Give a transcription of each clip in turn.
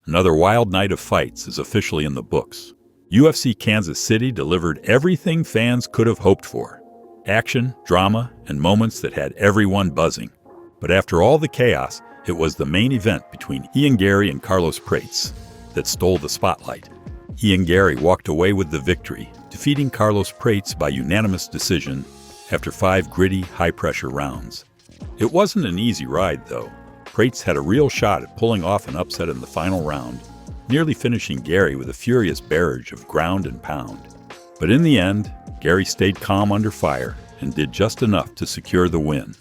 Another wild night of fights is officially in the books. UFC Kansas City delivered everything fans could have hoped for. Action, drama, and moments that had everyone buzzing. But after all the chaos, it was the main event between Garry and Carlos Prates that stole the spotlight. Garry walked away with the victory, defeating Carlos Prates by unanimous decision after 5 gritty, high-pressure rounds. It wasn't an easy ride, though. Prates had a real shot at pulling off an upset in the final round, nearly finishing Garry with a furious barrage of ground and pound. But in the end, Garry stayed calm under fire and did just enough to secure the win.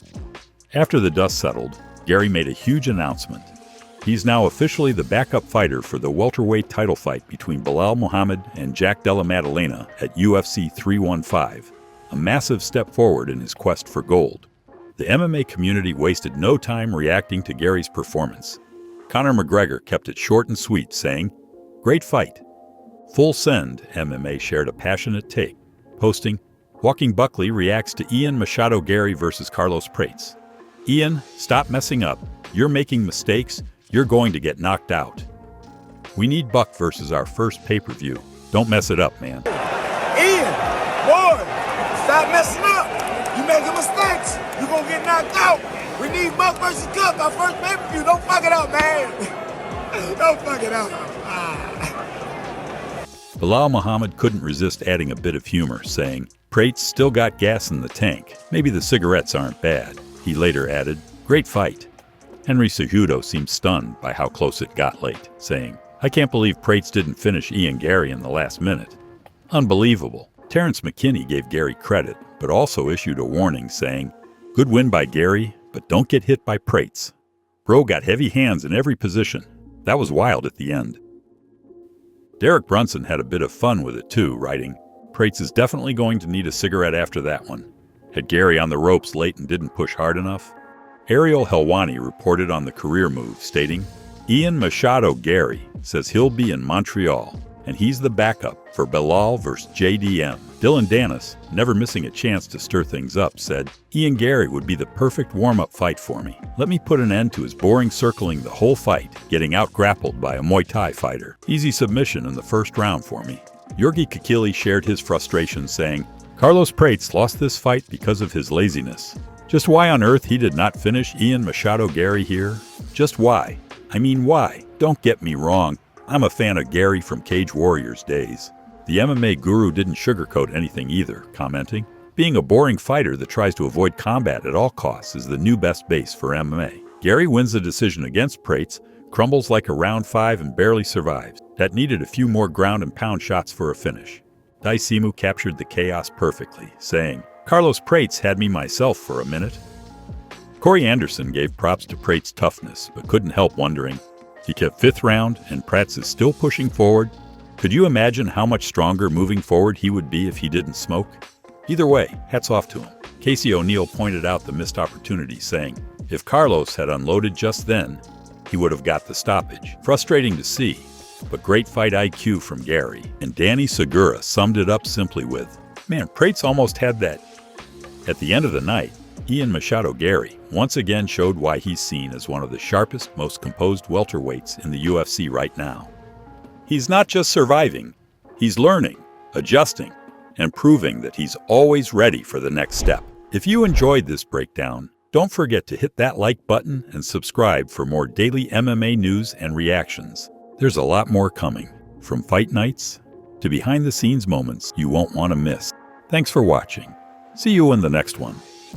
After the dust settled, Garry made a huge announcement. He's now officially the backup fighter for the welterweight title fight between Belal Muhammad and Jack Della Maddalena at UFC 315, a massive step forward in his quest for gold. The MMA community wasted no time reacting to Garry's performance. Conor McGregor kept it short and sweet, saying, "Great fight." Full Send MMA shared a passionate take, posting, "Walking Buckley reacts to Ian Machado Garry versus Carlos Prates. Ian, stop messing up. You're making mistakes. You're going to get knocked out. We need Buck versus our first pay-per-view. Don't mess it up, man." Ian, boy, stop messing up. You making mistakes. You're going to get knocked out. We need Buck versus Cook, our first pay-per-view. Don't fuck it up, man. Don't fuck it up. Belal Muhammad couldn't resist adding a bit of humor, saying, "Prates still got gas in the tank. Maybe the cigarettes aren't bad." He later added, "Great fight." Henry Cejudo seemed stunned by how close it got late, saying, "I can't believe Prates didn't finish Garry in the last minute." Unbelievable. Terrence McKinney gave Garry credit, but also issued a warning, saying, "Good win by Garry, but don't get hit by Prates. Bro got heavy hands in every position. That was wild at the end." Derek Brunson had a bit of fun with it too, writing, "Prates is definitely going to need a cigarette after that one. Had Garry on the ropes late and didn't push hard enough?" Ariel Helwani reported on the career move, stating, "Ian Machado Garry says he'll be in Montreal, and he's the backup for Belal vs. JDM. Dylan Dennis, never missing a chance to stir things up, said, Garry would be the perfect warm-up fight for me. Let me put an end to his boring circling the whole fight, getting out-grappled by a Muay Thai fighter. Easy submission in the first round for me." Yorgi Kikili shared his frustration, saying, "Carlos Prates lost this fight because of his laziness. Just why on earth he did not finish Ian Machado Garry here? Just why? I mean, why? Don't get me wrong. I'm a fan of Garry from Cage Warriors days." The MMA guru didn't sugarcoat anything either, commenting, "Being a boring fighter that tries to avoid combat at all costs is the new best base for MMA. Garry wins the decision against Prates, crumbles like a round 5 and barely survives. That needed a few more ground and pound shots for a finish." Daisimu captured the chaos perfectly, saying, "Carlos Prates had me myself for a minute." Corey Anderson gave props to Prates' toughness, but couldn't help wondering, he kept 5th round and Prates is still pushing forward. Could you imagine how much stronger moving forward he would be if he didn't smoke? Either way, hats off to him. Casey O'Neill pointed out the missed opportunity, saying, "If Carlos had unloaded just then, he would have got the stoppage." Frustrating to see, but great fight IQ from Garry. And Danny Segura summed it up simply with, "Man, Prates almost had that." At the end of the night, Ian Machado Garry once again showed why he's seen as one of the sharpest, most composed welterweights in the UFC right now. He's not just surviving, he's learning, adjusting, and proving that he's always ready for the next step. If you enjoyed this breakdown, don't forget to hit that like button and subscribe for more daily MMA news and reactions. There's a lot more coming, from fight nights to behind-the-scenes moments you won't want to miss. Thanks for watching. See you in the next one.